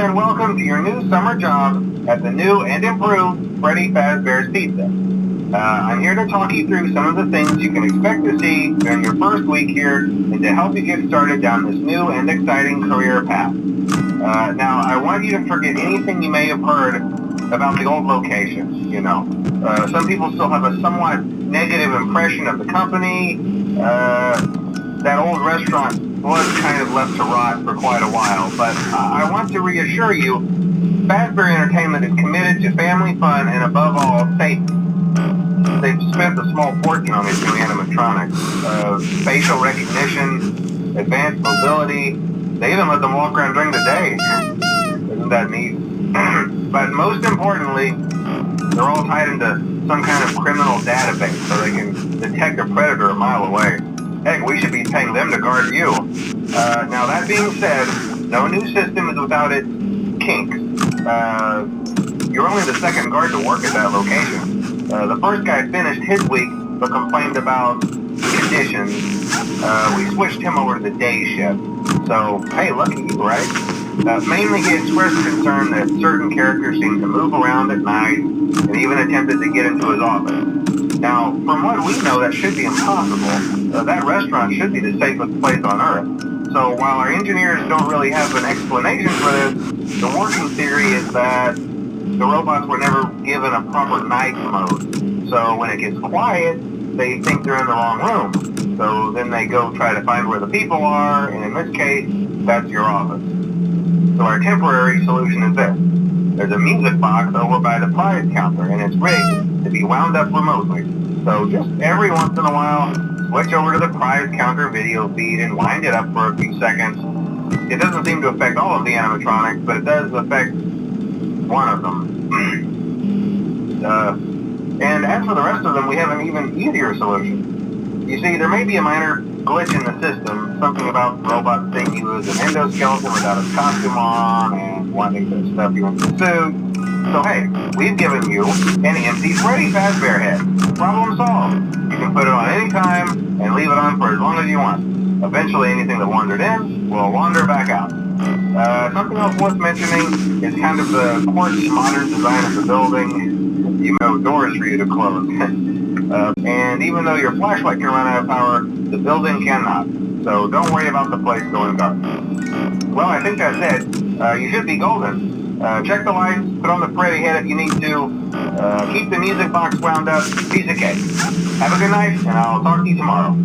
and welcome to your new summer job at the new and improved Freddy Fazbear's Pizza. I'm here to talk you through some of the things you can expect to see during your first week here and to help you get started down this new and exciting career path. Now, I want you to forget anything you may have heard about the old location. Some people still have a somewhat negative impression of the company. That old restaurant was kind of left to rot for quite a while, but I want to reassure you, Fazbear Entertainment is committed to family fun and above all, safety. They've spent a small fortune on these new animatronics. Facial recognition, advanced mobility, they even let them walk around during the day. Isn't that neat? But most importantly, they're all tied into some kind of criminal database so they can detect a predator a mile away. Heck, we should be paying them to guard you. Now that being said, no new system is without its kinks. You're only the second guard to work at that location. The first guy finished his week but complained about conditions. We switched him over to the day shift. So, hey, lucky you, right? Mainly he expressed concern that certain characters seemed to move around at night and even attempted to get into his office. Now, from what we know, that should be impossible. That restaurant should be the safest place on Earth. So while our engineers don't really have an explanation for this, the working theory is that the robots were never given a proper night mode. So when it gets quiet, they think they're in the wrong room. So then they go try to find where the people are, and in this case, that's your office. So our temporary solution is this. There's a music box over by the prize counter, and it's rigged to be wound up remotely. So just every once in a while, switch over to the prize counter video feed and wind it up for a few seconds. It doesn't seem to affect all of the animatronics, but it does affect one of them. And as for the rest of them, we have an even easier solution. You see, there may be a minor glitch in the system, something about robots seeing you as an endoskeleton without a costume on and wanting to stuff you into the suit. So hey, we've given you an empty Freddy Fazbear head. Problem solved. You can put it on any time and leave it on for as long as you want. Eventually anything that wandered in will wander back out. Something else worth mentioning is kind of the quirky modern design of the building. You know, doors for you to close. And even though your flashlight can run out of power, the building cannot. So don't worry about the place going dark. Well, I think that's it. You should be golden. Check the lights, put on the Freddy head if you need to. Keep the music box wound up. Piece of cake. Have a good night, and I'll talk to you tomorrow.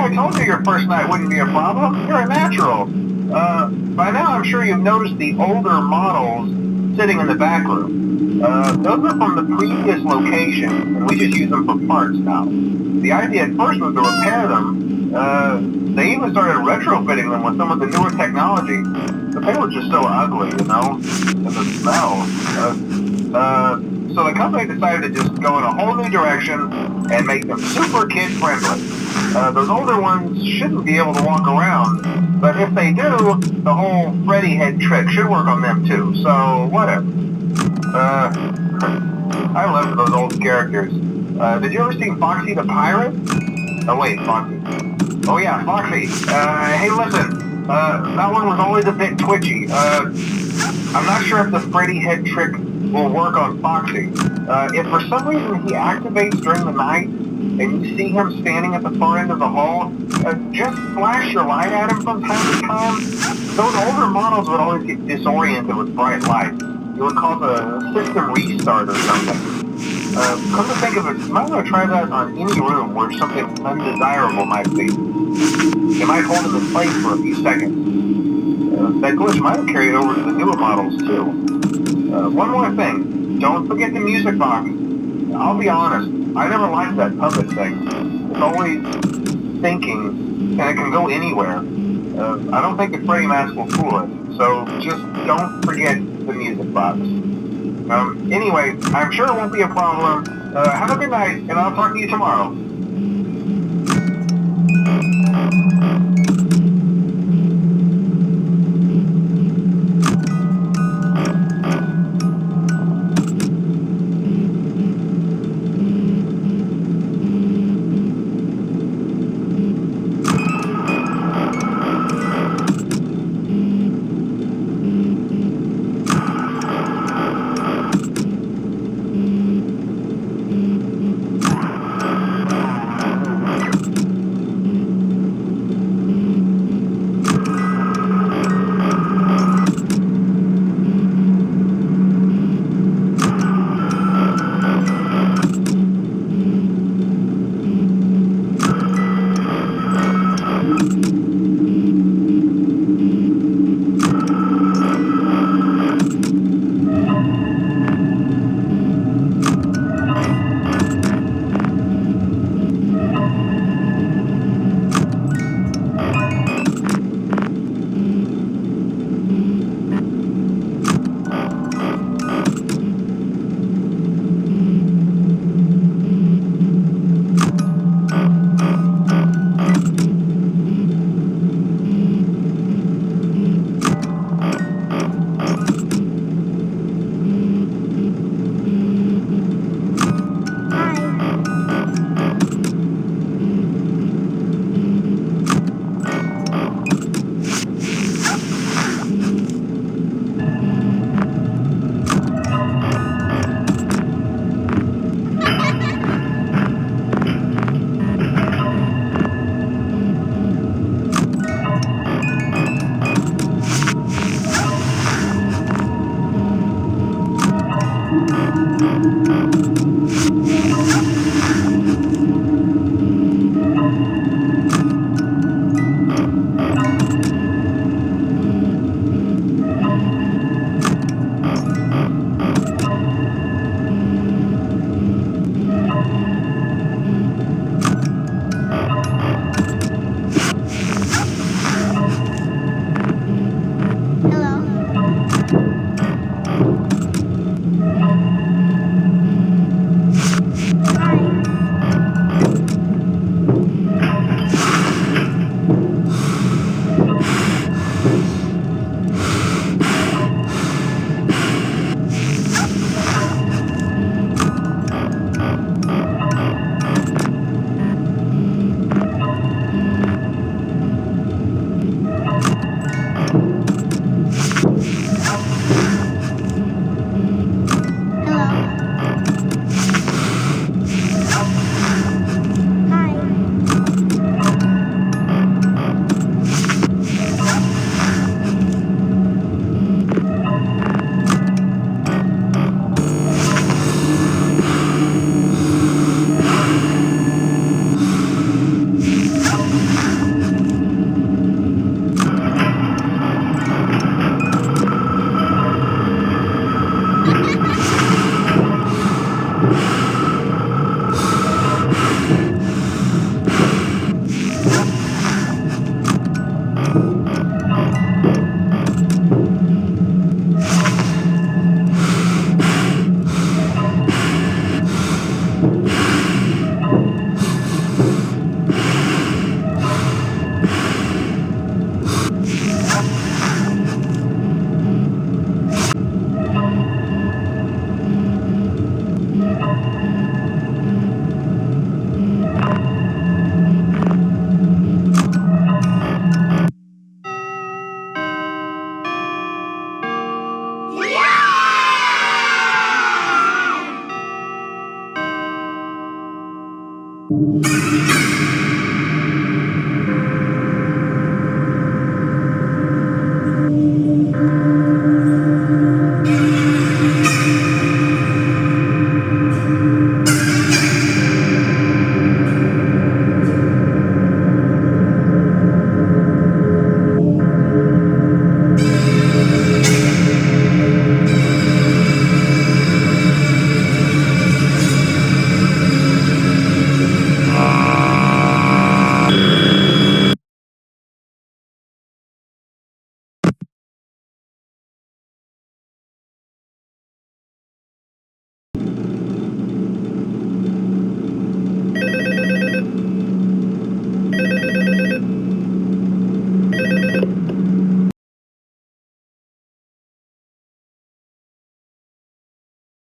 I told you your first night wouldn't be a problem. You're a natural. By now I'm sure you've noticed the older models sitting in the back room. Those are from the previous location, and we just use them for parts now. The idea at first was to repair them. They even started retrofitting them with some of the newer technology, but they were just so ugly, you know, and the smell. So the company decided to just go in a whole new direction and make them super kid-friendly. Those older ones shouldn't be able to walk around, but if they do, the whole Freddy head trick should work on them too, so whatever. I love those old characters. Did you ever see Foxy the Pirate? Oh wait, Foxy. Oh yeah, Foxy. Hey listen, that one was always a bit twitchy. I'm not sure if the Freddy head trick will work on Foxy. If for some reason he activates during the night, and you see him standing at the far end of the hall, just flash your light at him from time to time. Those older models would always get disoriented with bright lights. It would cause a system restart or something. Come to think of it, you might want to try that on any room where something undesirable might be. It might hold him in place for a few seconds. That glitch might have carried over to the newer models too. One more thing, don't forget the music box. I'll be honest, I never liked that puppet thing. It's always thinking, and it can go anywhere. I don't think the Freddy mask will fool it, so just don't forget the music box. Anyway, I'm sure it won't be a problem. Have a good night, and I'll talk to you tomorrow.